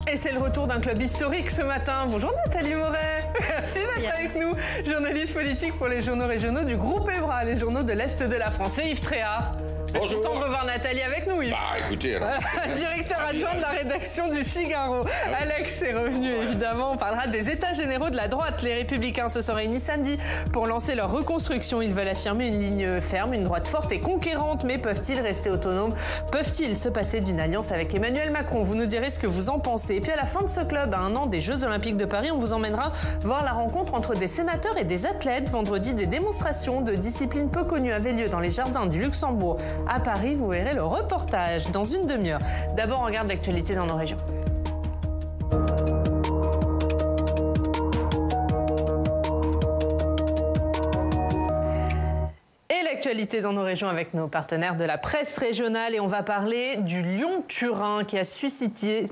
Et c'est le retour d'un club historique ce matin. Bonjour Nathalie Moret. Merci d'être avec nous. Journaliste politique pour les journaux régionaux du groupe EBRA, les journaux de l'Est de la France. Et Yves Tréhard. Bonjour. Content de revoir Nathalie avec nous, Yves. Écoutez, alors. Directeur adjoint de la rédaction du Figaro. Alex est revenu, évidemment. On parlera des états généraux de la droite. Les Républicains se sont réunis samedi pour lancer leur reconstruction. Ils veulent affirmer une ligne ferme, une droite forte et conquérante. Mais peuvent-ils rester autonomes? Peuvent-ils se passer d'une alliance avec Emmanuel Macron? Vous nous direz ce que vous en pensez. Et puis à la fin de ce club, à un an des Jeux Olympiques de Paris, on vous emmènera voir la rencontre entre des sénateurs et des athlètes. Vendredi, des démonstrations de disciplines peu connues avaient lieu dans les jardins du Luxembourg. À Paris, vous verrez le reportage dans une demi-heure. D'abord, on regarde l'actualité dans nos régions. L'actualité dans nos régions avec nos partenaires de la presse régionale et on va parler du Lyon-Turin qui a suscité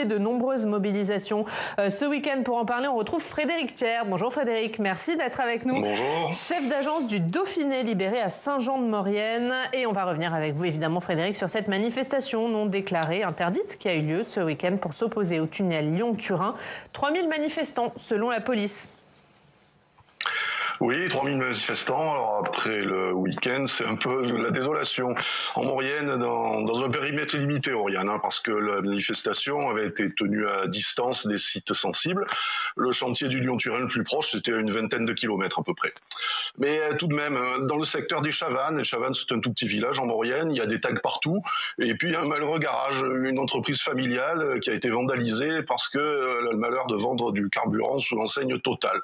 de nombreuses mobilisations ce week-end. Pour en parler, on retrouve Frédéric Thiers. Bonjour Frédéric, merci d'être avec nous. Bonjour. Chef d'agence du Dauphiné libéré à Saint-Jean-de-Maurienne. Et on va revenir avec vous évidemment Frédéric sur cette manifestation non déclarée, interdite, qui a eu lieu ce week-end pour s'opposer au tunnel Lyon-Turin. 3000 manifestants selon la police. Oui, 3000 manifestants. Alors après le week-end, c'est un peu la désolation. En Maurienne, dans un périmètre limité, Oriane, parce que la manifestation avait été tenue à distance des sites sensibles. Le chantier du Lyon-Turin le plus proche, c'était à une vingtaine de kilomètres à peu près. Mais tout de même, dans le secteur des Chavannes, et Chavannes c'est un tout petit village en Maurienne, il y a des tags partout. Et puis il y a un malheureux garage, une entreprise familiale qui a été vandalisée parce qu'elle a le malheur de vendre du carburant sous l'enseigne Total.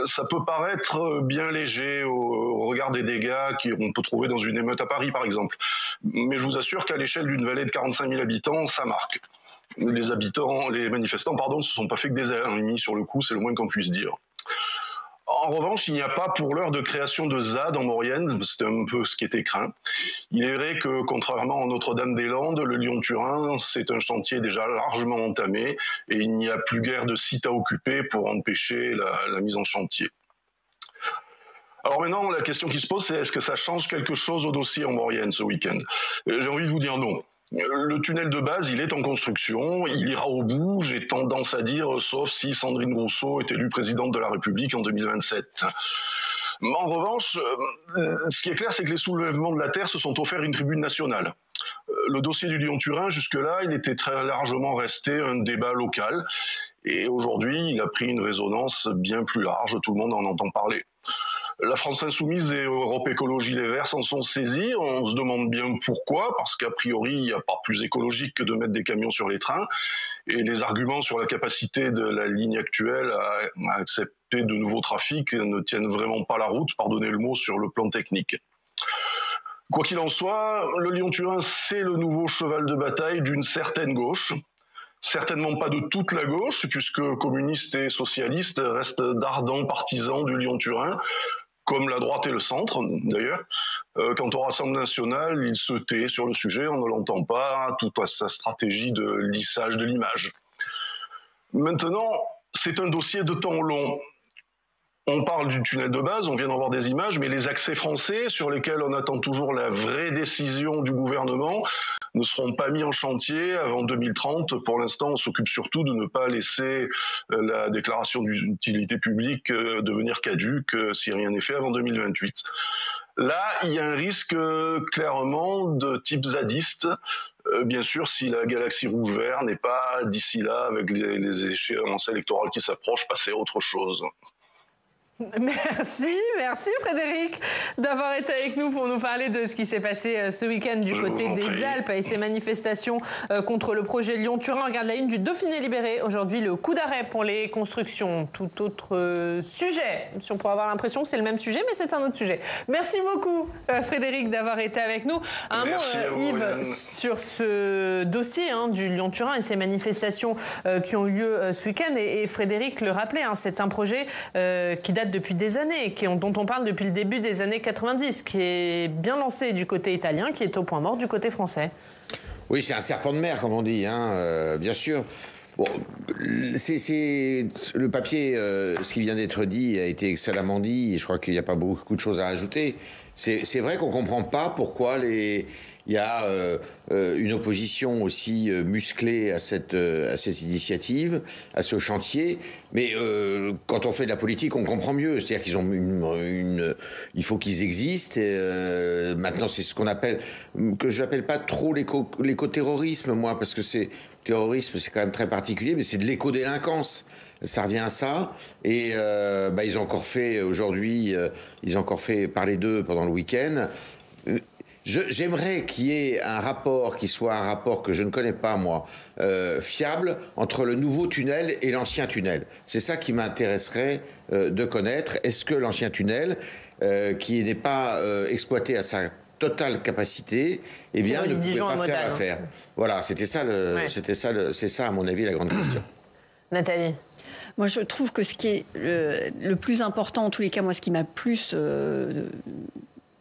Ça peut paraître bien léger au regard des dégâts qu'on peut trouver dans une émeute à Paris, par exemple. Mais je vous assure qu'à l'échelle d'une vallée de 45 000 habitants, ça marque. Les manifestants, ne se sont pas fait que des ailes. Sur le coup, c'est le moins qu'on puisse dire. En revanche, il n'y a pas pour l'heure de création de ZAD en Maurienne, c'était un peu ce qui était craint. Il est vrai que, contrairement à Notre-Dame-des-Landes, le Lyon-Turin, c'est un chantier déjà largement entamé et il n'y a plus guère de site à occuper pour empêcher la mise en chantier. Alors maintenant, la question qui se pose, c'est est-ce que ça change quelque chose au dossier en Maurienne ce week-end? J'ai envie de vous dire non. Le tunnel de base, il est en construction, il ira au bout, j'ai tendance à dire, sauf si Sandrine Rousseau est élue présidente de la République en 2027. En revanche, ce qui est clair, c'est que les soulèvements de la Terre se sont offerts une tribune nationale. Le dossier du Lyon-Turin, jusque-là, il était très largement resté un débat local. Et aujourd'hui, il a pris une résonance bien plus large, tout le monde en entend parler. La France Insoumise et Europe Écologie Les Verts s'en sont saisis. On se demande bien pourquoi, parce qu'a priori, il n'y a pas plus écologique que de mettre des camions sur les trains. Et les arguments sur la capacité de la ligne actuelle à accepter de nouveaux trafics ne tiennent vraiment pas la route, pardonnez le mot, sur le plan technique. Quoi qu'il en soit, le Lyon-Turin, c'est le nouveau cheval de bataille d'une certaine gauche. Certainement pas de toute la gauche, puisque communistes et socialistes restent d'ardents partisans du Lyon-Turin, comme la droite et le centre, d'ailleurs. Quant au Rassemblement national, il se tait sur le sujet, on ne l'entend pas, tout à sa stratégie de lissage de l'image. Maintenant, c'est un dossier de temps long. On parle du tunnel de base, on vient d'en voir des images, mais les accès français, sur lesquels on attend toujours la vraie décision du gouvernement, ne seront pas mis en chantier avant 2030. Pour l'instant, on s'occupe surtout de ne pas laisser la déclaration d'utilité publique devenir caduque si rien n'est fait avant 2028. Là, il y a un risque clairement de type zadiste, bien sûr si la galaxie rouge-vert n'est pas d'ici là, avec les échéances électorales qui s'approchent, passer à autre chose. Merci Frédéric d'avoir été avec nous pour nous parler de ce qui s'est passé ce week-end du côté des Alpes et ces manifestations contre le projet Lyon-Turin. On regarde la une du Dauphiné libéré. Aujourd'hui, le coup d'arrêt pour les constructions. Tout autre sujet. Si on pourrait avoir l'impression que c'est le même sujet, mais c'est un autre sujet. Merci beaucoup Frédéric d'avoir été avec nous. Un mot Yves sur ce dossier du Lyon-Turin et ces manifestations qui ont eu lieu ce week-end. Et Frédéric le rappelait, c'est un projet qui date depuis des années, dont on parle depuis le début des années 90, qui est bien lancé du côté italien, qui est au point mort du côté français. Oui, c'est un serpent de mer, comme on dit, bien sûr. Bon, le papier, ce qui vient d'être dit, a été excellemment dit, et je crois qu'il n'y a pas beaucoup de choses à ajouter. C'est vrai qu'on ne comprend pas pourquoi il Il y a une opposition aussi musclée à cette initiative, à ce chantier. Mais quand on fait de la politique, on comprend mieux. C'est-à-dire qu'ils ont il faut qu'ils existent. Maintenant, c'est ce qu'on appelle, que je n'appelle pas trop l'éco-terrorisme, moi, parce que terrorisme, c'est quand même très particulier, mais c'est de l'éco-délinquance. Ça revient à ça. Et ils ont encore fait aujourd'hui, ils ont encore fait parler d'eux pendant le week-end. J'aimerais qu'il y ait un rapport qui soit un rapport que je ne connais pas, moi, fiable entre le nouveau tunnel et l'ancien tunnel. C'est ça qui m'intéresserait de connaître. Est-ce que l'ancien tunnel, qui n'est pas exploité à sa totale capacité, eh bien, ne pouvait pas faire l'affaire. Voilà, c'est ça, à mon avis, la grande question. Nathalie. Moi, je trouve que ce qui est le plus important, en tous les cas, moi, ce qui m'a plus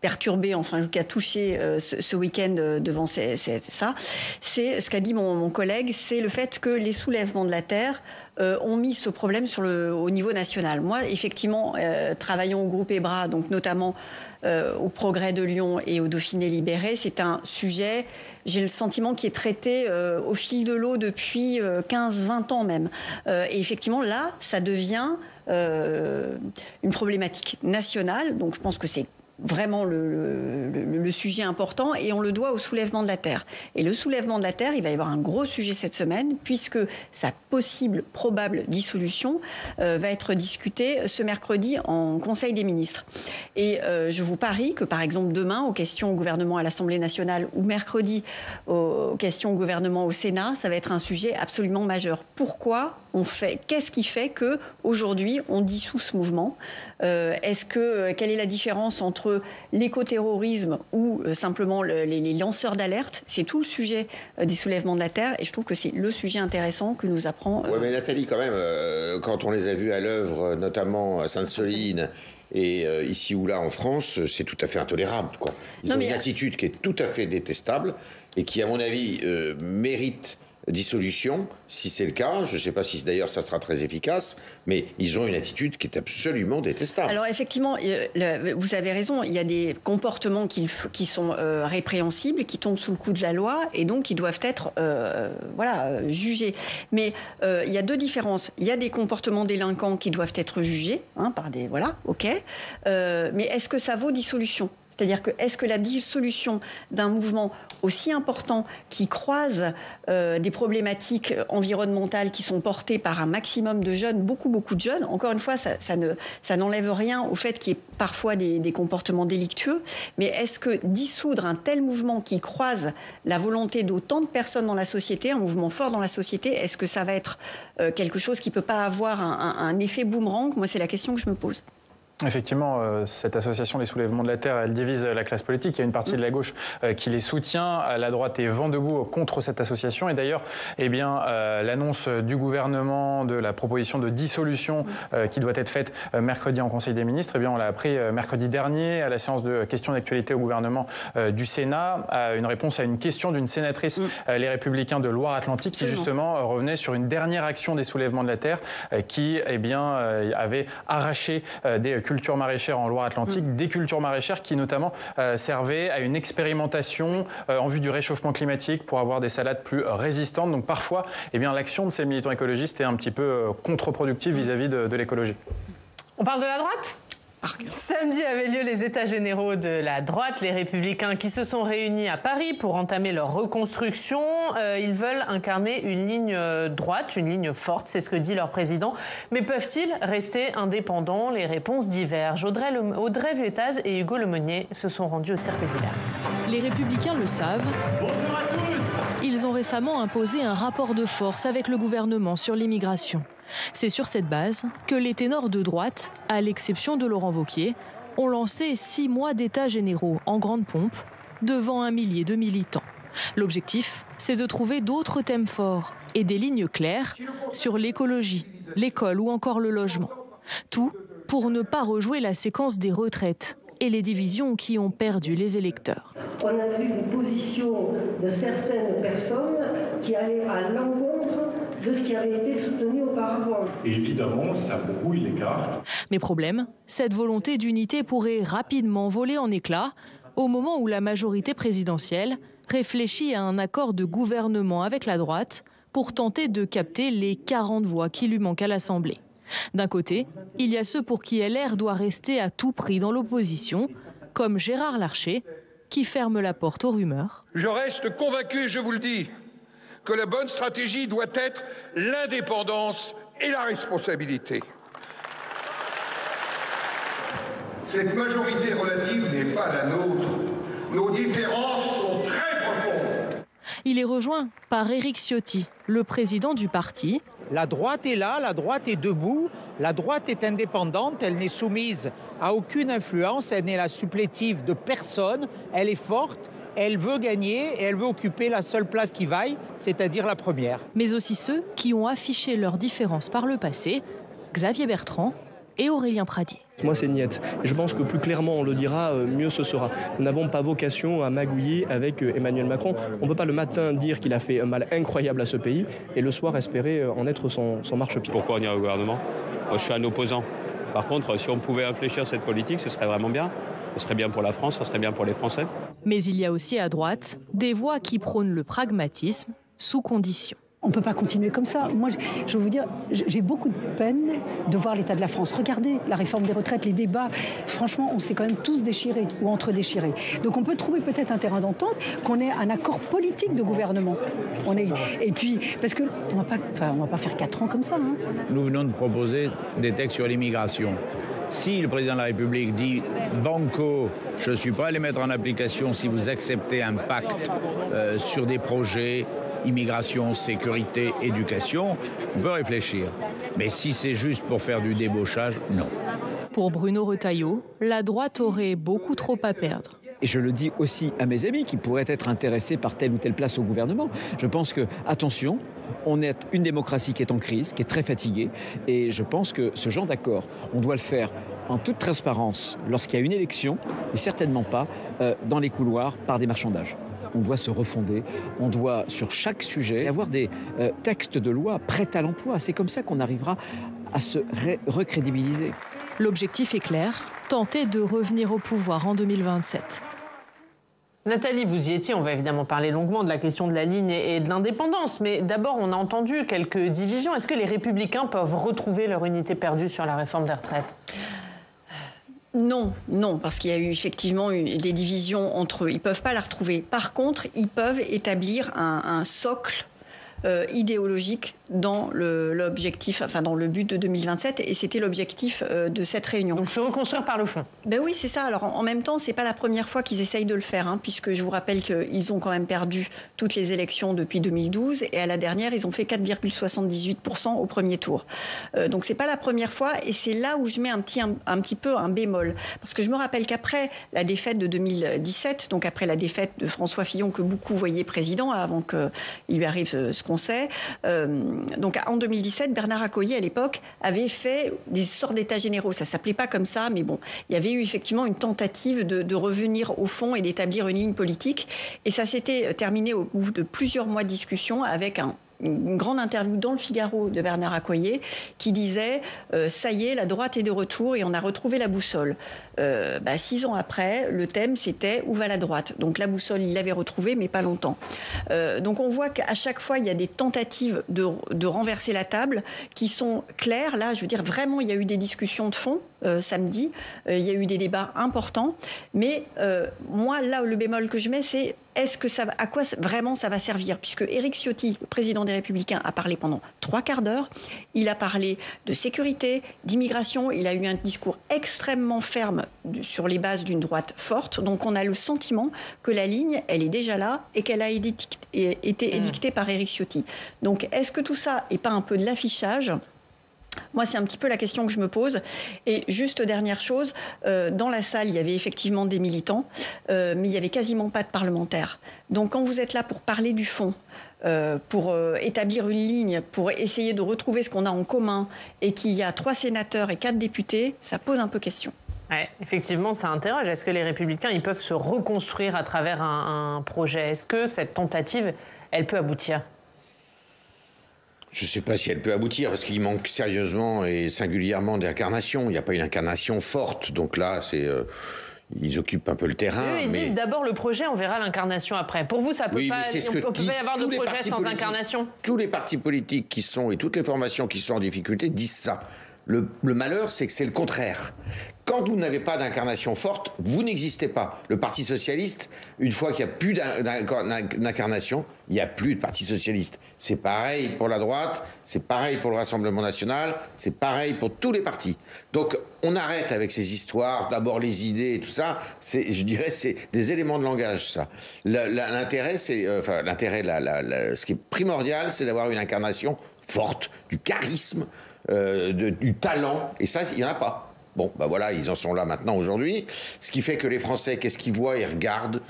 perturbé, enfin, qui a touché ce week-end devant ça, c'est ce qu'a dit mon collègue, c'est le fait que les soulèvements de la terre ont mis ce problème au niveau national. Moi, effectivement, travaillant au groupe EBRA, donc notamment au Progrès de Lyon et au Dauphiné libéré, c'est un sujet, j'ai le sentiment, qui est traité au fil de l'eau depuis 15-20 ans même. Et effectivement, là, ça devient une problématique nationale. Donc je pense que c'est vraiment le sujet important, et on le doit au soulèvement de la terre. Et le soulèvement de la terre, il va y avoir un gros sujet cette semaine, puisque sa probable dissolution va être discutée ce mercredi en Conseil des ministres. Et je vous parie que, par exemple, demain, aux questions au gouvernement à l'Assemblée nationale, ou mercredi, aux questions au gouvernement au Sénat, ça va être un sujet absolument majeur. Pourquoi qu'est-ce qui fait qu'aujourd'hui, on dissout ce mouvement ? Quelle est la différence entre l'écoterrorisme ou simplement les lanceurs d'alerte? C'est tout le sujet des soulèvements de la terre, et je trouve que c'est le sujet intéressant que nous apprend... Oui, mais Nathalie, quand même, quand on les a vus à l'œuvre, notamment à Sainte-Soline et ici ou là en France, c'est tout à fait intolérable, quoi. Ils ont une attitude qui est tout à fait détestable et qui, à mon avis, mérite dissolution, si c'est le cas. Je ne sais pas si d'ailleurs ça sera très efficace, mais ils ont une attitude qui est absolument détestable. Alors effectivement, vous avez raison, il y a des comportements qui sont répréhensibles, qui tombent sous le coup de la loi, et donc qui doivent être jugés. Mais il y a deux différences. Il y a des comportements délinquants qui doivent être jugés par des... Voilà, ok. Mais est-ce que ça vaut dissolution ? C'est-à-dire que est-ce que la dissolution d'un mouvement aussi important qui croise des problématiques environnementales qui sont portées par un maximum de jeunes, beaucoup de jeunes, encore une fois, ça n'enlève rien au fait qu'il y ait parfois des comportements délictueux, mais est-ce que dissoudre un tel mouvement qui croise la volonté d'autant de personnes dans la société, un mouvement fort dans la société, est-ce que ça va être quelque chose qui ne peut pas avoir un effet boomerang ? Moi, c'est la question que je me pose. Effectivement, cette association Les Soulèvements de la Terre, elle divise la classe politique. Il y a une partie de la gauche qui les soutient. La droite est vent debout contre cette association. Et d'ailleurs, l'annonce du gouvernement de la proposition de dissolution qui doit être faite mercredi en Conseil des ministres, on l'a appris mercredi dernier à la séance de questions d'actualité au gouvernement du Sénat, une réponse à une question d'une sénatrice Les Républicains de Loire-Atlantique qui justement revenait sur une dernière action des Soulèvements de la Terre qui avait arraché des cultures maraîchères en Loire-Atlantique, des cultures maraîchères qui notamment servaient à une expérimentation en vue du réchauffement climatique pour avoir des salades plus résistantes. Donc parfois, l'action de ces militants écologistes est un petit peu contre-productive vis-à-vis de l'écologie. On parle de la droite ? Samedi avaient lieu les états généraux de la droite, les Républicains qui se sont réunis à Paris pour entamer leur reconstruction. Ils veulent incarner une ligne droite, une ligne forte, c'est ce que dit leur président. Mais peuvent-ils rester indépendants ? Les réponses divergent. Audrey Vuettaz et Hugo Lemonnier se sont rendus au Cirque d'hiver. Les Républicains le savent. Bonjour à tous. Ils ont récemment imposé un rapport de force avec le gouvernement sur l'immigration. C'est sur cette base que les ténors de droite, à l'exception de Laurent Wauquiez, ont lancé 6 mois d'états généraux en grande pompe devant 1 millier de militants. L'objectif, c'est de trouver d'autres thèmes forts et des lignes claires sur l'écologie, l'école ou encore le logement. Tout pour ne pas rejouer la séquence des retraites et les divisions qui ont perdu les électeurs. On a vu des positions de certaines personnes qui allaient à l'encontre de ce qui avait été soutenu auparavant. Et évidemment, ça brouille les cartes. Mais problème, cette volonté d'unité pourrait rapidement voler en éclats au moment où la majorité présidentielle réfléchit à un accord de gouvernement avec la droite pour tenter de capter les 40 voix qui lui manquent à l'Assemblée. D'un côté, il y a ceux pour qui LR doit rester à tout prix dans l'opposition, comme Gérard Larcher, qui ferme la porte aux rumeurs. Je reste convaincu, je vous le dis, que la bonne stratégie doit être l'indépendance et la responsabilité. Cette majorité relative n'est pas la nôtre. Nos différences sont très profondes. Il est rejoint par Éric Ciotti, le président du parti. La droite est là, la droite est debout, la droite est indépendante, elle n'est soumise à aucune influence, elle n'est la supplétive de personne, elle est forte, elle veut gagner et elle veut occuper la seule place qui vaille, c'est-à-dire la première. Mais aussi ceux qui ont affiché leurs différences par le passé, Xavier Bertrand et Aurélien Pradier. Moi, c'est niette. Et je pense que plus clairement on le dira, mieux ce sera. Nous n'avons pas vocation à magouiller avec Emmanuel Macron. On ne peut pas le matin dire qu'il a fait un mal incroyable à ce pays et le soir espérer en être son marchepied. Pourquoi on ira au gouvernement ? Moi, je suis un opposant. Par contre, si on pouvait infléchir cette politique, ce serait vraiment bien. Ce serait bien pour la France, ce serait bien pour les Français. Mais il y a aussi à droite des voix qui prônent le pragmatisme sous condition. On ne peut pas continuer comme ça. Moi, je veux vous dire, j'ai beaucoup de peine de voir l'état de la France. Regardez la réforme des retraites, les débats. Franchement, on s'est quand même tous déchirés ou entre-déchirés. Donc on peut trouver peut-être un terrain d'entente, qu'on ait un accord politique de gouvernement. Et puis, parce qu'on ne va pas faire 4 ans comme ça. Hein. Nous venons de proposer des textes sur l'immigration. Si le président de la République dit « Banco, je ne suis pas à les mettre en application si vous acceptez un pacte sur des projets », immigration, sécurité, éducation, on peut réfléchir. Mais si c'est juste pour faire du débauchage, non. Pour Bruno Retailleau, la droite aurait beaucoup trop à perdre. Et je le dis aussi à mes amis qui pourraient être intéressés par telle ou telle place au gouvernement. Je pense que, attention, on est une démocratie qui est en crise, qui est très fatiguée. Et je pense que ce genre d'accord, on doit le faire en toute transparence lorsqu'il y a une élection, mais certainement pas dans les couloirs par des marchandages. On doit se refonder, on doit, sur chaque sujet, avoir des textes de loi prêts à l'emploi. C'est comme ça qu'on arrivera à se recrédibiliser. L'objectif est clair, tenter de revenir au pouvoir en 2027. Nathalie, vous y étiez, on va évidemment parler longuement de la question de la ligne et de l'indépendance, mais d'abord on a entendu quelques divisions. Est-ce que les Républicains peuvent retrouver leur unité perdue sur la réforme des retraites ? Non, parce qu'il y a eu effectivement des divisions entre eux. Ils ne peuvent pas la retrouver. Par contre, ils peuvent établir un socle idéologique dans l'objectif, enfin dans le but de 2027, et c'était l'objectif de cette réunion. Donc se reconstruire par le fond. Ben oui, c'est ça. Alors en même temps, c'est pas la première fois qu'ils essayent de le faire, puisque je vous rappelle qu'ils ont quand même perdu toutes les élections depuis 2012, et à la dernière, ils ont fait 4,78% au premier tour. Donc c'est pas la première fois, et c'est là où je mets un petit peu un bémol, parce que je me rappelle qu'après la défaite de 2017, donc après la défaite de François Fillon que beaucoup voyaient président avant qu'il lui arrive ce qu'on sait. Donc en 2017, Bernard Accoyer, à l'époque, avait fait des sortes d'états généraux. Ça ne s'appelait pas comme ça, mais bon, il y avait eu effectivement une tentative de revenir au fond et d'établir une ligne politique. Et ça s'était terminé au bout de plusieurs mois de discussion avec une grande interview dans le Figaro de Bernard Accoyer qui disait ça y est, la droite est de retour et on a retrouvé la boussole. 6 ans après, le thème c'était où va la droite. Donc la boussole, il l'avait retrouvée, mais pas longtemps. Donc on voit qu'à chaque fois, il y a des tentatives de renverser la table qui sont claires. Là, je veux dire, vraiment, il y a eu des discussions de fond samedi. Il y a eu des débats importants. Mais moi, là, le bémol que je mets, c'est à quoi vraiment ça va servir ? Puisque Éric Ciotti, le président des Républicains, a parlé pendant 3 quarts d'heure. Il a parlé de sécurité, d'immigration. Il a eu un discours extrêmement ferme sur les bases d'une droite forte. Donc on a le sentiment que la ligne, elle est déjà là et qu'elle a été édictée par Éric Ciotti. Donc est-ce que tout ça n'est pas un peu de l'affichage ? Moi, c'est un petit peu la question que je me pose. Et juste dernière chose, dans la salle, il y avait effectivement des militants, mais il n'y avait quasiment pas de parlementaires. Donc quand vous êtes là pour parler du fond, pour établir une ligne, pour essayer de retrouver ce qu'on a en commun, et qu'il y a 3 sénateurs et 4 députés, ça pose un peu question. Ouais, effectivement, ça interroge. Est-ce que les Républicains, ils peuvent se reconstruire à travers un projet ? Est-ce que cette tentative, elle peut aboutir ? Je ne sais pas si elle peut aboutir, parce qu'il manque sérieusement et singulièrement d'incarnation. Il n'y a pas une incarnation forte. Donc là, ils occupent un peu le terrain. Eux, ils disent d'abord le projet, on verra l'incarnation après. Pour vous, ça peut pas. On peut pas y avoir de projet sans incarnation. Tous les partis politiques qui sont et toutes les formations qui sont en difficulté disent ça. Le malheur, c'est que c'est le contraire. Quand vous n'avez pas d'incarnation forte, vous n'existez pas. Le Parti socialiste, une fois qu'il n'y a plus d'incarnation, il n'y a plus de Parti socialiste. C'est pareil pour la droite, c'est pareil pour le Rassemblement national, c'est pareil pour tous les partis. Donc, on arrête avec ces histoires, d'abord les idées et tout ça. Je dirais, c'est des éléments de langage, ça. L'intérêt, ce qui est primordial, c'est d'avoir une incarnation forte, du charisme, du talent, et ça, il n'y en a pas. Bon, bah voilà, ils en sont là maintenant aujourd'hui. Ce qui fait que les Français, qu'est-ce qu'ils voient? Ils regardent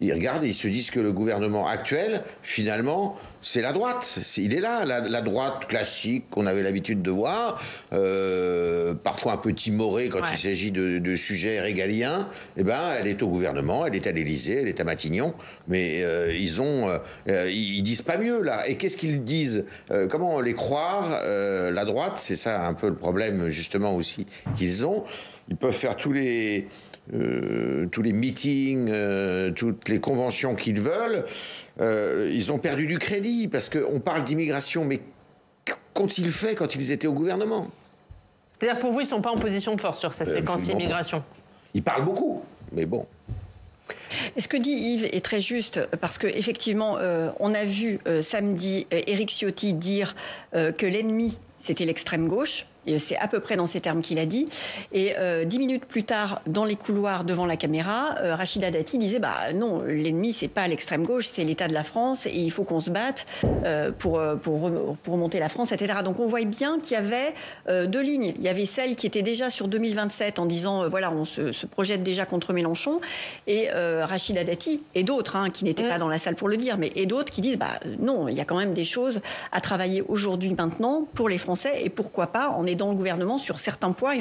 et ils se disent que le gouvernement actuel, finalement, c'est la droite. Il est là, la droite classique qu'on avait l'habitude de voir, parfois un peu timorée quand il s'agit de sujets régaliens. Eh ben, elle est au gouvernement, elle est à l'Élysée, elle est à Matignon, mais ils disent pas mieux là. Et qu'est-ce qu'ils disent? Comment les croire? La droite, c'est ça un peu le problème justement aussi qu'ils ont. Ils peuvent faire tous les meetings, toutes les conventions qu'ils veulent, ils ont perdu du crédit parce qu'on parle d'immigration, mais qu'ont-ils fait quand ils étaient au gouvernement? C'est-à-dire pour vous, ils ne sont pas en position de force sur cette séquence immigration? Ils parlent beaucoup, mais bon. Ce que dit Yves est très juste, parce qu'effectivement, on a vu samedi Éric Ciotti dire que l'ennemi, c'était l'extrême gauche. Et c'est à peu près dans ces termes qu'il a dit. Et 10 minutes plus tard, dans les couloirs devant la caméra, Rachida Dati disait « non, l'ennemi, c'est pas l'extrême gauche, c'est l'État de la France et il faut qu'on se batte pour remonter la France, etc. » Donc on voit bien qu'il y avait deux lignes. Il y avait celle qui était déjà sur 2027 en disant voilà, on se projette déjà contre Mélenchon. Et Rachida Dati et d'autres, qui n'étaient pas dans la salle pour le dire, mais et d'autres qui disent non, il y a quand même des choses à travailler aujourd'hui, maintenant, pour les Français et pourquoi pas en dans le gouvernement sur certains points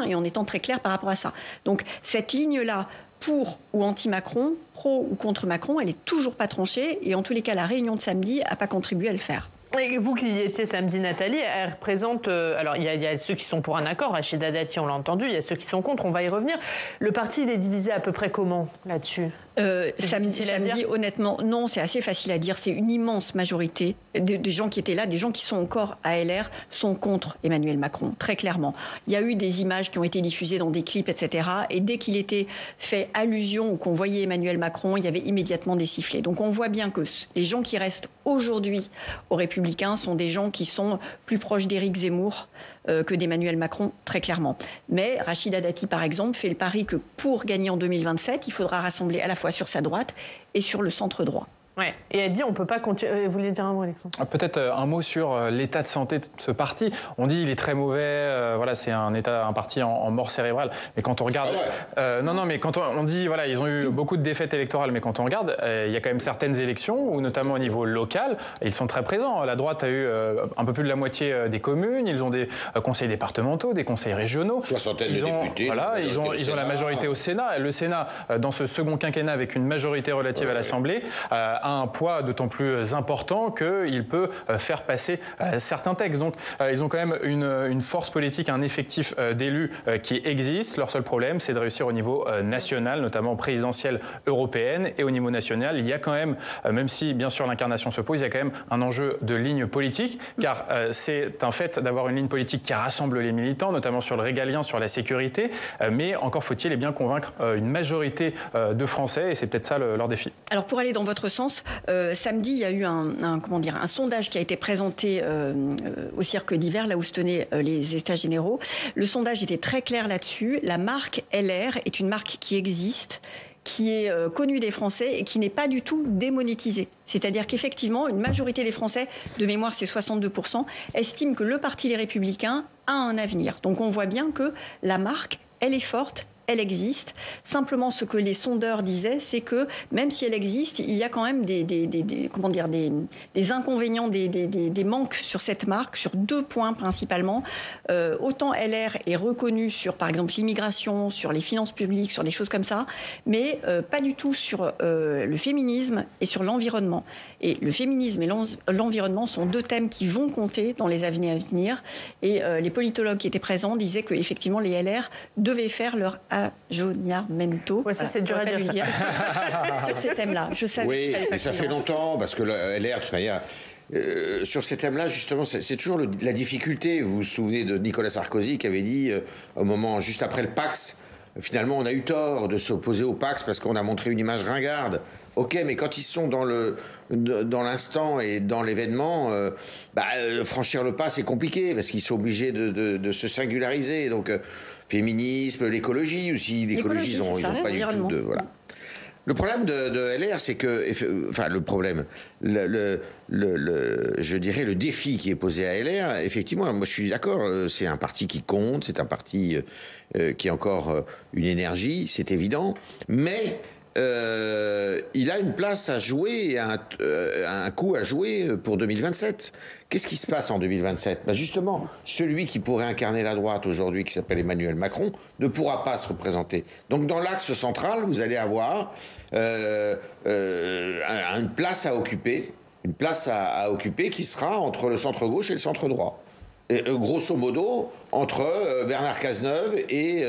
et en étant très clair par rapport à ça. Donc cette ligne-là, pour ou anti-Macron, pro ou contre Macron, elle n'est toujours pas tranchée et en tous les cas, la réunion de samedi n'a pas contribué à le faire. Et vous qui y étiez samedi, Nathalie, elle représente... alors, il y a ceux qui sont pour un accord, Rachida Dati, on l'a entendu, il y a ceux qui sont contre, on va y revenir. Le parti, il est divisé à peu près comment, là-dessus? Samedi, honnêtement, non, c'est assez facile à dire. C'est une immense majorité des gens qui étaient là, des gens qui sont encore à LR, sont contre Emmanuel Macron, très clairement. Il y a eu des images qui ont été diffusées dans des clips, etc. Et dès qu'il était fait allusion ou qu'on voyait Emmanuel Macron, il y avait immédiatement des sifflets. Donc on voit bien que les gens qui restent aujourd'hui aux Républicains sont des gens qui sont plus proches d'Éric Zemmour que d'Emmanuel Macron, très clairement. Mais Rachida Dati, par exemple, fait le pari que pour gagner en 2027, il faudra rassembler à la fois sur sa droite et sur le centre droit. Ouais. Et elle dit on ne peut pas continuer. Vous voulez dire un mot, Alexandre? Peut-être un mot sur l'état de santé de ce parti. On dit il est très mauvais, voilà, c'est un parti en mort cérébrale. Mais quand on regarde... mais quand on dit, voilà, ils ont eu beaucoup de défaites électorales, mais quand on regarde, il y a quand même certaines élections, où notamment au niveau local, ils sont très présents. La droite a eu un peu plus de la moitié des communes, ils ont des conseils départementaux, des conseils régionaux. Soixantaine de députés. Voilà, ils ont la majorité au Sénat. Le Sénat, dans ce second quinquennat, avec une majorité relative à l'Assemblée, a un poids d'autant plus important qu'il peut faire passer certains textes. Donc ils ont quand même une force politique, un effectif d'élus qui existe. Leur seul problème, c'est de réussir au niveau national, notamment présidentielle européenne. Et au niveau national, il y a quand même, même si bien sûr l'incarnation se pose, il y a quand même un enjeu de ligne politique, car c'est un fait d'avoir une ligne politique qui rassemble les militants, notamment sur le régalien, sur la sécurité, mais encore faut-il bien convaincre une majorité de Français, et c'est peut-être ça leur défi. Alors pour aller dans votre sens, samedi, il y a eu un sondage qui a été présenté au Cirque d'hiver, là où se tenaient les États généraux. Le sondage était très clair là-dessus. La marque LR est une marque qui existe, qui est connue des Français et qui n'est pas du tout démonétisée. C'est-à-dire qu'effectivement, une majorité des Français, de mémoire c'est 62%, estiment que le Parti Les Républicains a un avenir. Donc on voit bien que la marque, elle est forte, elle existe. Simplement, ce que les sondeurs disaient, c'est que même si elle existe, il y a quand même des inconvénients, des manques sur cette marque, sur deux points principalement. Autant LR est reconnue sur, par exemple, l'immigration, sur les finances publiques, sur des choses comme ça, mais pas du tout sur le féminisme et sur l'environnement. Et le féminisme et l'environnement sont deux thèmes qui vont compter dans les années à venir. Et les politologues qui étaient présents disaient qu'effectivement, les LR devaient faire leur aggiornamento. Ouais, ça, c'est dur à dire. Sur ces thèmes-là. Je savais. Oui, mais ça fait longtemps, parce que le LR, de toute manière, sur ces thèmes-là, justement, c'est toujours la difficulté. Vous vous souvenez de Nicolas Sarkozy qui avait dit, au moment juste après le Pax, finalement, on a eu tort de s'opposer au Pax parce qu'on a montré une image ringarde. Ok, mais quand ils sont dans l'instant et dans l'événement, franchir le pas, c'est compliqué parce qu'ils sont obligés de se singulariser. Donc, féminisme, l'écologie aussi. L'écologie, ils n'ont pas du tout de... Voilà. Le problème de LR, c'est que... Enfin, le problème... je dirais le défi qui est posé à LR, effectivement, moi je suis d'accord, c'est un parti qui compte, c'est un parti qui a encore une énergie, c'est évident, mais il a une place à jouer, un coup à jouer pour 2027. Qu'est-ce qui se passe en 2027 ? Justement, celui qui pourrait incarner la droite aujourd'hui, qui s'appelle Emmanuel Macron, ne pourra pas se représenter. Donc dans l'axe central, vous allez avoir une place à occuper, qui sera entre le centre-gauche et le centre-droit. Grosso modo, entre Bernard Cazeneuve et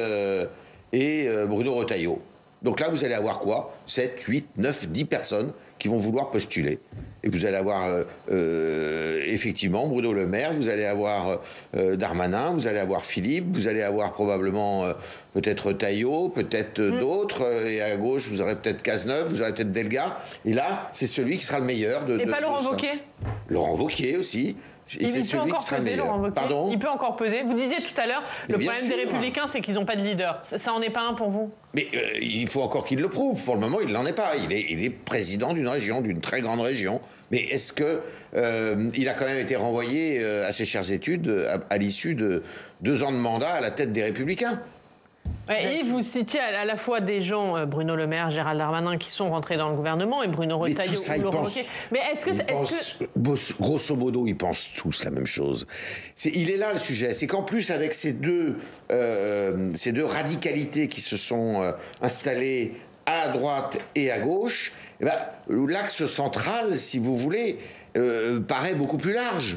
Bruno Retailleau. Donc là, vous allez avoir quoi ? 7, 8, 9, 10 personnes qui vont vouloir postuler. Et vous allez avoir effectivement Bruno Le Maire, vous allez avoir Darmanin, vous allez avoir Philippe, vous allez avoir probablement peut-être Retailleau, peut-être d'autres. Et à gauche, vous aurez peut-être Cazeneuve, vous aurez peut-être Delga. Et là, c'est celui qui sera le meilleur. Et pas Laurent Wauquiez ? Laurent Wauquiez aussi. Il peut encore peser, Laurent Wauquiez. Pardon ? Il peut encore peser. Vous disiez tout à l'heure, le problème des Républicains, c'est qu'ils n'ont pas de leader. Ça en est pas un pour vous ? Mais il faut encore qu'il le prouve. Pour le moment, il n'en est pas. Il est président d'une région, d'une très grande région. Mais est-ce que il a quand même été renvoyé à ses chères études à l'issue de 2 ans de mandat à la tête des Républicains ? Et vous citiez à la fois des gens, Bruno Le Maire, Gérald Darmanin, qui sont rentrés dans le gouvernement, et Bruno Retailleau ou Laurent Wauquiez. Mais grosso modo, ils pensent tous la même chose. Il est là le sujet. C'est qu'en plus, avec ces deux radicalités qui se sont installées à la droite et à gauche, l'axe central, si vous voulez, paraît beaucoup plus large.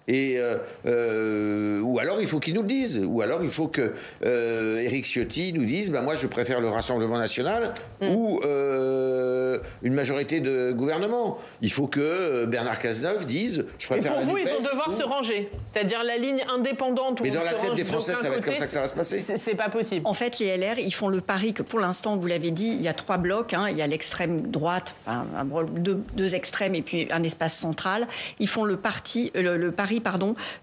Ou alors il faut qu'ils nous le disent, ou alors il faut que Éric Ciotti nous dise moi je préfère le Rassemblement national ou une majorité de gouvernement. Il faut que Bernard Cazeneuve dise je préfère la NUPES. Et pour vous, ils vont devoir se ranger, c'est-à-dire la ligne indépendante. Mais dans la tête des Français, ça va être comme ça que ça va se passer. C'est pas possible. En fait, les LR, ils font le pari que pour l'instant, vous l'avez dit, il y a 3 blocs. Il y a l'extrême droite, deux extrêmes et puis un espace central. Ils font le pari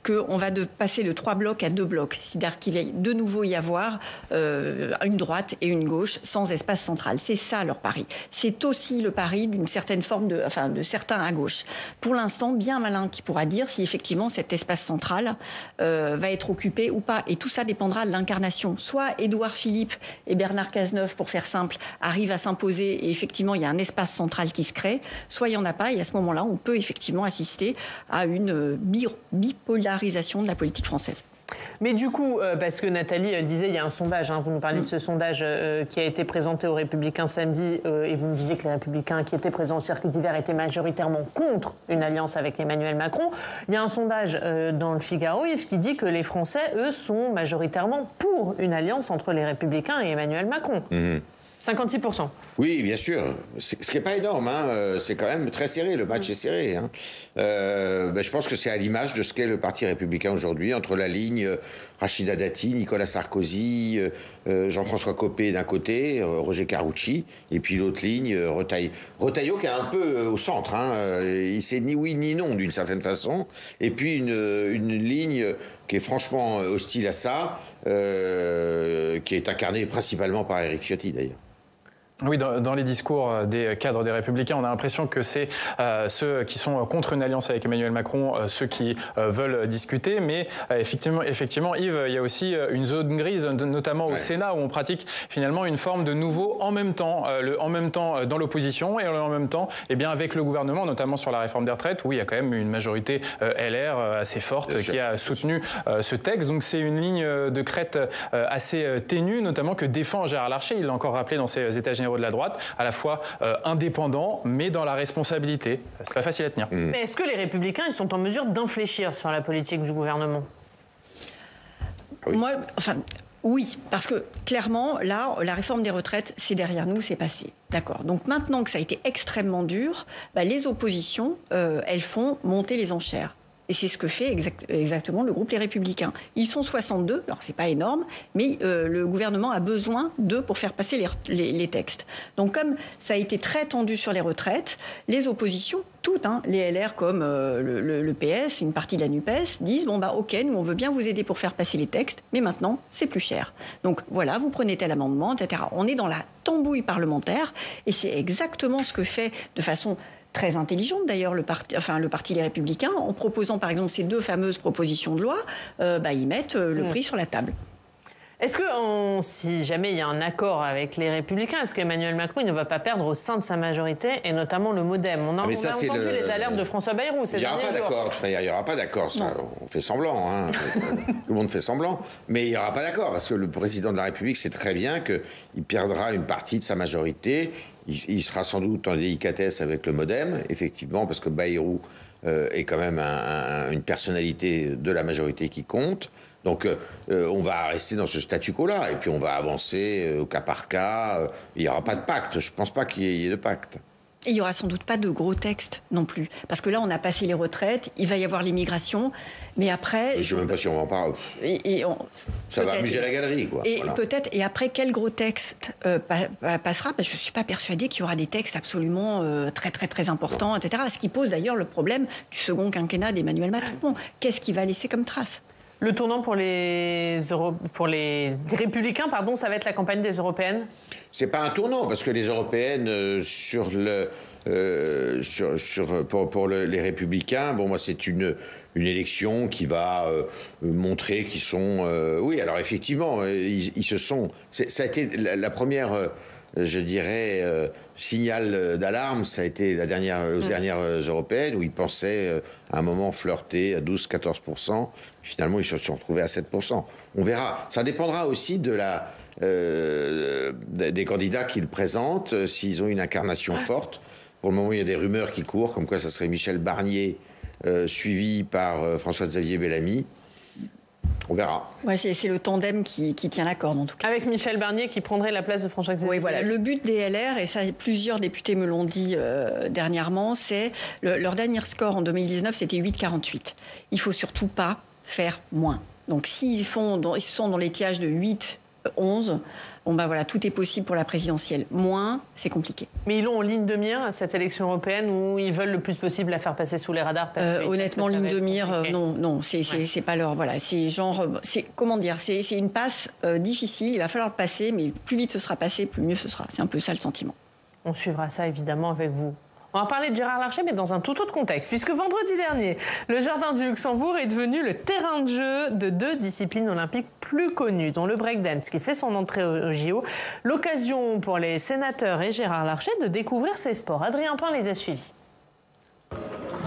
qu'on va passer de 3 blocs à 2 blocs. C'est-à-dire qu'il va de nouveau y avoir une droite et une gauche sans espace central. C'est ça leur pari. C'est aussi le pari d'une certaine forme de certains à gauche. Pour l'instant, bien malin qui pourra dire si effectivement cet espace central va être occupé ou pas. Et tout ça dépendra de l'incarnation. Soit Édouard Philippe et Bernard Cazeneuve, pour faire simple, arrivent à s'imposer et effectivement il y a un espace central qui se crée. Soit il n'y en a pas et à ce moment-là, on peut effectivement assister à une bipolarisation de la politique française. Mais du coup, parce que Nathalie disait, il y a un sondage, vous nous parliez de ce sondage qui a été présenté aux Républicains samedi, et vous nous disiez que les Républicains qui étaient présents au circuit d'hiver étaient majoritairement contre une alliance avec Emmanuel Macron. Il y a un sondage dans le Figaro, Yves, qui dit que les Français, eux, sont majoritairement pour une alliance entre les Républicains et Emmanuel Macron. 56%. Oui, bien sûr. Ce qui n'est pas énorme. C'est quand même très serré. Le match est serré. Je pense que c'est à l'image de ce qu'est le Parti républicain aujourd'hui, entre la ligne Rachida Dati, Nicolas Sarkozy, Jean-François Copé d'un côté, Roger Carucci, et puis l'autre ligne, Retailleau qui est un peu au centre. Il sait ni oui ni non d'une certaine façon. Et puis une ligne qui est franchement hostile à ça, qui est incarnée principalement par Éric Ciotti d'ailleurs. Oui, dans les discours des cadres des Républicains, on a l'impression que c'est ceux qui sont contre une alliance avec Emmanuel Macron, ceux qui veulent discuter. Mais effectivement, Yves, il y a aussi une zone grise, notamment au Sénat, où on pratique finalement une forme de nouveau en même temps. Le en même temps dans l'opposition et en même temps avec le gouvernement, notamment sur la réforme des retraites, où il y a quand même une majorité LR assez forte qui a soutenu ce texte. Donc c'est une ligne de crête assez ténue, notamment que défend Gérard Larcher. Il l'a encore rappelé dans ses états généraux généraux de la droite, à la fois indépendants, mais dans la responsabilité. C'est pas facile à tenir. Mais est-ce que les Républicains ils sont en mesure d'infléchir sur la politique du gouvernement ? Oui, parce que clairement, là, la réforme des retraites, c'est derrière nous, c'est passé. D'accord. Donc maintenant que ça a été extrêmement dur, les oppositions, elles font monter les enchères. Et c'est ce que fait exactement le groupe Les Républicains. Ils sont 62, alors c'est pas énorme, mais le gouvernement a besoin d'eux pour faire passer les textes. Donc comme ça a été très tendu sur les retraites, les oppositions, toutes, les LR comme le PS, une partie de la NUPES, disent ok, nous on veut bien vous aider pour faire passer les textes, mais maintenant c'est plus cher. Donc voilà, vous prenez tel amendement, etc. On est dans la tambouille parlementaire et c'est exactement ce que fait de façon très intelligente d'ailleurs le parti Les Républicains, en proposant par exemple ces 2 fameuses propositions de loi, ils mettent le prix sur la table. Est-ce que, si jamais il y a un accord avec les Républicains, est-ce qu'Emmanuel Macron ne va pas perdre au sein de sa majorité, et notamment le MoDem ? On a entendu les alertes de François Bayrou ces derniers jours. Il n'y aura pas d'accord, ça. On fait semblant. Tout le monde fait semblant. Mais il n'y aura pas d'accord, parce que le président de la République sait très bien qu'il perdra une partie de sa majorité. Il sera sans doute en délicatesse avec le MoDem, effectivement, parce que Bayrou est quand même une personnalité de la majorité qui compte. Donc on va rester dans ce statu quo-là, et puis on va avancer au cas par cas. Il n'y aura pas de pacte, je ne pense pas qu'il y ait de pacte. Et il n'y aura sans doute pas de gros textes non plus. Parce que là, on a passé les retraites, il va y avoir l'immigration, mais après... Je ne sais même pas si on en parle. Ça va amuser la galerie, quoi. Et peut-être, et après, quel gros texte passera ? Je ne suis pas persuadée qu'il y aura des textes absolument très, très, très importants, etc. Ce qui pose d'ailleurs le problème du second quinquennat d'Emmanuel Macron. Qu'est-ce qu'il va laisser comme trace ? Le tournant pour les Républicains, ça va être la campagne des Européennes ? C'est pas un tournant, parce que les Européennes, pour les Républicains, c'est une élection qui va montrer qu'ils sont... oui, alors effectivement, ils se sont... Ça a été la première... je dirais, signal d'alarme, ça a été aux dernières européennes, où ils pensaient à un moment flirter à 12-14%. Finalement, ils se sont retrouvés à 7%. On verra. Ça dépendra aussi des candidats qu'ils présentent, s'ils ont une incarnation forte. Pour le moment, il y a des rumeurs qui courent, comme quoi ça serait Michel Barnier, suivi par François-Xavier Bellamy. On verra. Ouais, c'est le tandem qui tient la corde, en tout cas. Avec Michel Barnier qui prendrait la place de François-Xavier. Oui, voilà. Le but des LR, et ça, plusieurs députés me l'ont dit dernièrement, c'est leur dernier score en 2019, c'était 8,48. Il ne faut surtout pas faire moins. Donc, s'ils sont dans l'étiage de 8, 11, tout est possible pour la présidentielle. Moins, c'est compliqué. Mais ils l'ont en ligne de mire, cette élection européenne, où ils veulent le plus possible la faire passer sous les radars honnêtement, ligne de mire, non, c'est pas leur... Voilà, c'est genre... C'est une passe difficile, il va falloir passer, mais plus vite ce sera passé, plus mieux ce sera. C'est un peu ça le sentiment. On suivra ça, évidemment, avec vous. On va parler de Gérard Larcher, mais dans un tout autre contexte, puisque vendredi dernier, le Jardin du Luxembourg est devenu le terrain de jeu de 2 disciplines olympiques plus connues, dont le breakdance qui fait son entrée au JO. L'occasion pour les sénateurs et Gérard Larcher de découvrir ces sports. Adrien Pain les a suivis.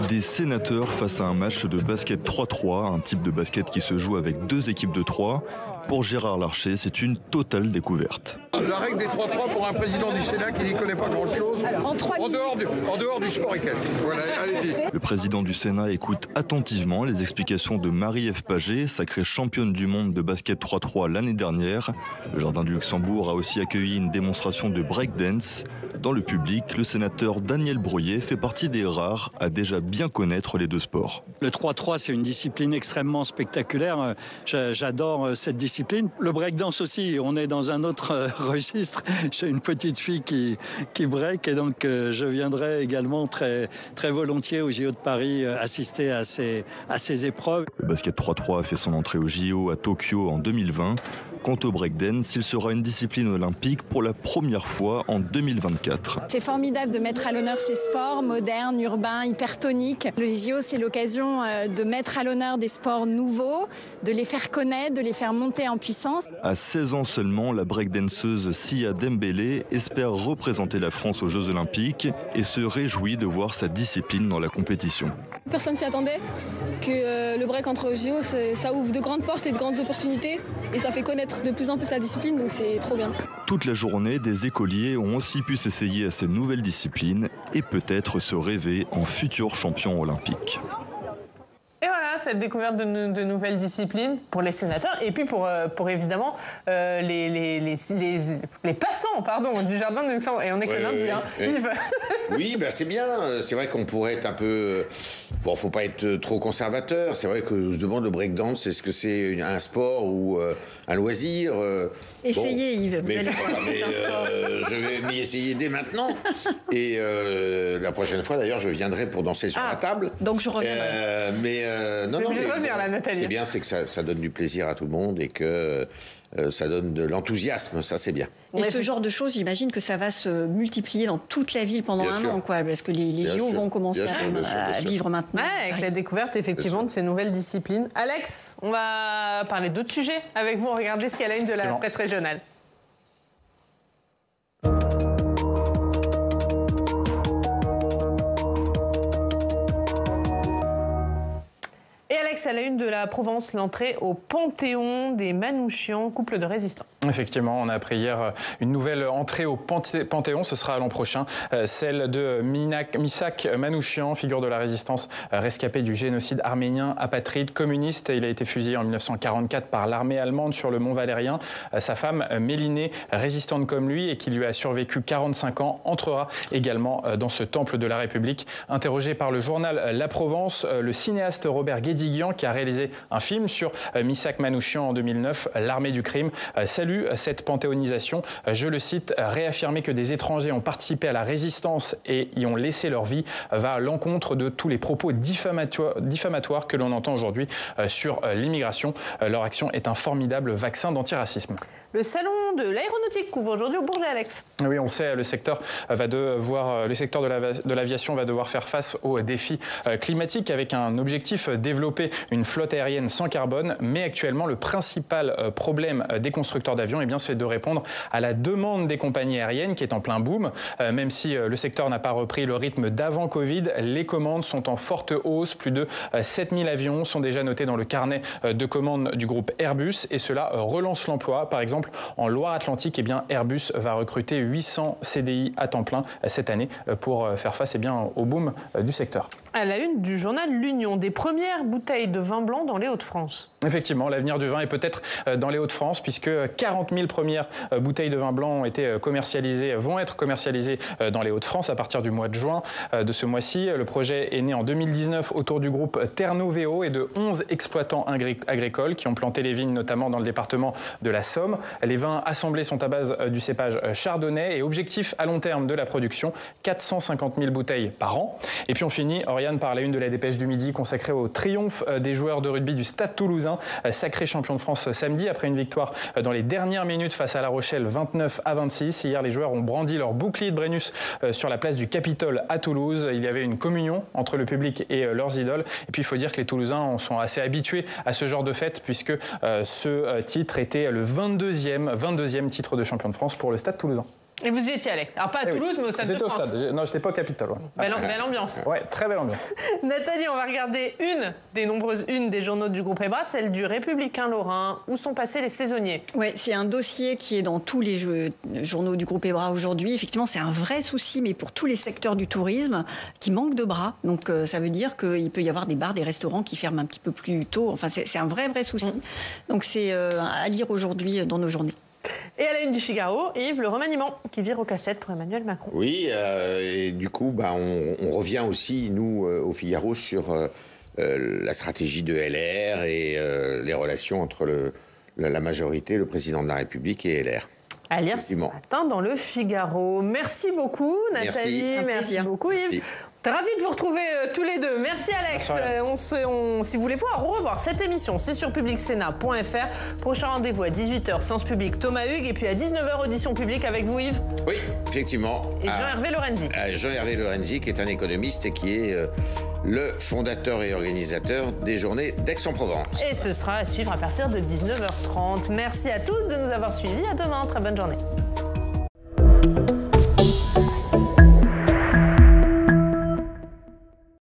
Des sénateurs face à un match de basket 3-3, un type de basket qui se joue avec 2 équipes de 3. Pour Gérard Larcher, c'est une totale découverte. La règle des 3-3 pour un président du Sénat qui n'y connaît pas grand-chose, en dehors du sport équestre. Voilà, allez-y. Le président du Sénat écoute attentivement les explications de Marie-Ève Paget, sacrée championne du monde de basket 3-3 l'année dernière. Le Jardin du Luxembourg a aussi accueilli une démonstration de breakdance. Dans le public, le sénateur Daniel Breuiller fait partie des rares à déjà bien connaître les 2 sports. Le 3-3, c'est une discipline extrêmement spectaculaire. J'adore cette discipline. Le breakdance aussi, on est dans un autre registre. J'ai une petite fille qui break, et donc je viendrai également très, très volontiers au JO de Paris assister à ces épreuves. Le basket 3-3 a fait son entrée au JO à Tokyo en 2020. Quant au breakdance, il sera une discipline olympique pour la première fois en 2024. C'est formidable de mettre à l'honneur ces sports modernes, urbains, hypertoniques. Le JO, c'est l'occasion de mettre à l'honneur des sports nouveaux, de les faire connaître, de les faire monter en puissance. À 16 ans seulement, la breakdanceuse Sia Dembélé espère représenter la France aux Jeux Olympiques et se réjouit de voir sa discipline dans la compétition. Personne s'y attendait, que le break entre JO, ça ouvre de grandes portes et de grandes opportunités, et ça fait connaître de plus en plus la discipline, donc c'est trop bien. Toute la journée, des écoliers ont aussi pu s'essayer à ces nouvelles disciplines et peut-être se rêver en futurs champions olympiques. Et voilà, cette découverte de nouvelles disciplines pour les sénateurs et puis pour évidemment les passants du jardin de Luxembourg. Et on est que lundi, hein, Yves. Oui, c'est bien. C'est vrai qu'on pourrait être un peu... Bon, faut pas être trop conservateur. C'est vrai que je demande le breakdance, est-ce que c'est un sport ou un loisir Essayez, Yves. Vous allez voir, c'est un sport. Je vais m'y essayer dès maintenant. Et la prochaine fois, d'ailleurs, je viendrai pour danser sur la table. Donc je reviendrai. Revenir, là, Nathalie. Ce qui est bien, c'est que ça donne du plaisir à tout le monde et que ça donne de l'enthousiasme. Ça, c'est bien. Et ce genre de choses, j'imagine que ça va se multiplier dans toute la ville pendant un an, quoi, parce que les JO vont commencer à vivre maintenant. Ouais, avec la découverte, effectivement, de ces nouvelles disciplines. Alex, on va parler d'autres sujets avec vous. Regardez ce qu'elle a une de la presse régionale. Et Alex, à la une de la Provence, l'entrée au Panthéon des Manouchians, couple de résistants. Effectivement, on a appris hier une nouvelle entrée au Panthéon, ce sera l'an prochain, celle de Misak Manouchian, figure de la résistance rescapé du génocide arménien, apatride, communiste. Il a été fusillé en 1944 par l'armée allemande sur le mont Valérien. Sa femme, Mélinée, résistante comme lui et qui lui a survécu 45 ans, entrera également dans ce temple de la République. Interrogé par le journal La Provence, le cinéaste Robert Guédiguian, qui a réalisé un film sur Misak Manouchian en 2009, L'armée du crime, salue cette panthéonisation. Je le cite, réaffirmer que des étrangers ont participé à la résistance et y ont laissé leur vie va à l'encontre de tous les propos diffamatoires que l'on entend aujourd'hui sur l'immigration. Leur action est un formidable vaccin d'antiracisme. Le salon de l'aéronautique couvre aujourd'hui au Bourget, Alex. Oui, on sait, le secteur de l'aviation va devoir faire face aux défis climatiques avec un objectif, développer une flotte aérienne sans carbone. Mais actuellement, le principal problème des constructeurs d'avions, c'est de répondre à la demande des compagnies aériennes qui est en plein boom. Même si le secteur n'a pas repris le rythme d'avant Covid, les commandes sont en forte hausse. Plus de 7000 avions sont déjà notés dans le carnet de commandes du groupe Airbus et cela relance l'emploi. Par exemple, en Loire-Atlantique, Airbus va recruter 800 CDI à temps plein cette année pour faire face au boom du secteur. À la une du journal L'Union, des premières bouteilles de vin blanc dans les Hauts-de-France. Effectivement, l'avenir du vin est peut-être dans les Hauts-de-France puisque 40 000 premières bouteilles de vin blanc vont être commercialisées dans les Hauts-de-France à partir du mois de juin de ce mois-ci. Le projet est né en 2019 autour du groupe Ternovéo et de 11 exploitants agricoles qui ont planté les vignes notamment dans le département de la Somme. Les vins assemblés sont à base du cépage chardonnay et objectif à long terme de la production, 450 000 bouteilles par an. Et puis on finit, Oriane, par la une de la dépêche du midi consacrée au triomphe des joueurs de rugby du Stade Toulousain, sacré champion de France samedi après une victoire dans les dernières minutes face à La Rochelle 29-26. Hier, les joueurs ont brandi leur bouclier de Brennus sur la place du Capitole à Toulouse. Il y avait une communion entre le public et leurs idoles. Et puis il faut dire que les Toulousains sont assez habitués à ce genre de fête puisque ce titre était le 22e titre de champion de France pour le Stade Toulousain. Et vous y étiez, Alex. Alors pas à Toulouse, mais au Stade de France. J'étais au Stade. Non, j'étais pas au Capitole. Ouais. Belle ambiance. Ouais, très belle ambiance. Nathalie, on va regarder une des nombreuses unes des journaux du groupe EBRA, celle du Républicain Lorrain. Où sont passés les saisonniers? Oui, c'est un dossier qui est dans tous les journaux du groupe EBRA aujourd'hui. Effectivement, c'est un vrai souci, mais pour tous les secteurs du tourisme, qui manquent de bras. Donc, ça veut dire qu'il peut y avoir des bars, des restaurants qui ferment un petit peu plus tôt. Enfin, c'est un vrai souci. Donc, c'est à lire aujourd'hui dans nos journées. Et à la une du Figaro, Yves, le remaniement qui vire au casse-tête pour Emmanuel Macron. Oui, et du coup, on revient aussi, nous, au Figaro, sur la stratégie de LR et les relations entre la majorité, le président de la République et LR. À lire ce matin dans le Figaro. Merci beaucoup, Nathalie. Merci beaucoup, Yves. Merci. Ravi de vous retrouver tous les deux. Merci Alex. Si vous voulez revoir cette émission, c'est sur publicsénat.fr. Prochain rendez-vous à 18h, Sens Public, Thomas Hugues. Et puis à 19h, Audition Publique avec vous, Yves. Oui, effectivement. Et Jean-Hervé Lorenzi. Jean-Hervé Lorenzi, qui est un économiste et qui est le fondateur et organisateur des Journées d'Aix-en-Provence. Et ce sera à suivre à partir de 19h30. Merci à tous de nous avoir suivis. À demain. Très bonne journée.